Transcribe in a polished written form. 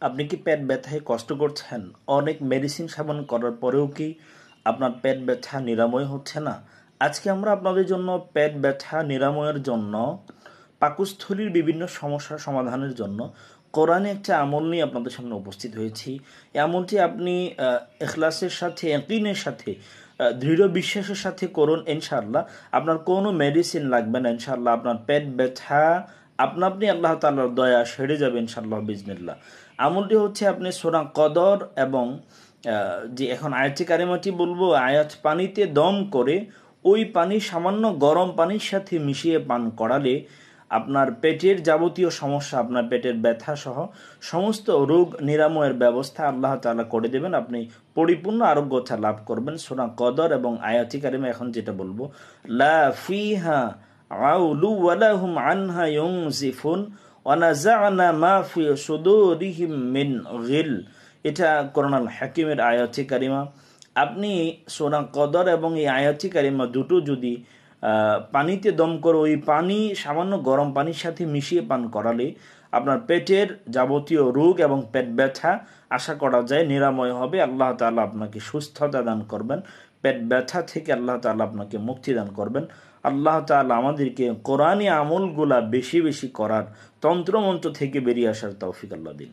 আপনি কি পেট ব্যথায় কষ্ট করছেন? অনেক মেডিসিন সেবন করার পরেও কি আপনার পেট ব্যথা নিরাময় হচ্ছে না? আজকে আমরা আপনাদের জন্য পেট ব্যথা নিরাময়ের জন্য পাকস্থলীর বিভিন্ন সমস্যার সমাধানের জন্য কোরআনে একটা আমল নিয়ে আপনাদের সামনে উপস্থিত হয়েছি। এমনটি আপনি ইখলাসের সাথে, ইয়াকিনের সাথে, দৃঢ় বিশ্বাসের সাথে করুন, ইনশাআল্লাহ আপনার কোনো মেডিসিন লাগবে না। ইনশাআল্লাহ আপনার পেট ব্যথা আপনা আপনি আল্লাহ তাআলার দয়া সেরে যাবে ইনশাআল্লাহ বিজনিল্লাহ। আমলটি হচ্ছে আপনি সূরা কদর এবং যে এখন আয়াতে কারিমাটি বলবো, আয়াত পানিতে দম করে ওই পানি সামান্য গরম পানির সাথে মিশিয়ে পান করালে আপনার পেটের যাবতীয় সমস্যা, আপনার পেটের ব্যথা সহ সমস্ত রোগ নিরাময়ের ব্যবস্থা আল্লাহ তাআলা করে দেবেন। আপনি পরিপূর্ণ আরোগ্যতা লাভ করবেন। সূরা কদর এবং আয়াতে কারিমা এখন যেটা বলবো, লা ফিহা আউলু ওয়ালা হুম আনহা ইউনজিফুন ওয়া নাযা'না মা ফি সুদুরিহিম মিন গিল। এটা কোরআনুল হাকিমের আয়াতে কারিমা। আপনি সূরা কদর এবং এই আয়াতে কারিমা দুটো যদি পানিতে দম করে ওই পানি সামান্য গরম পানির সাথে মিশিয়ে পান করালে আপনার পেটের যাবতীয় রোগ এবং পেট ব্যথা আশা করা যায় নিরাময় হবে। আল্লাহ তাআলা আপনাকে সুস্থতা দান করবেন, পেট ব্যথা থেকে আল্লাহ তাআলা আপনাকে মুক্তি দান করবেন। আল্লাহ তাআলা আমাদেরকে কোরআনী আমলগুলা বেশি বেশি করার, তন্ত্রমন্ত্র থেকে বেরিয়ে আসার তৌফিক আল্লাহ দিন।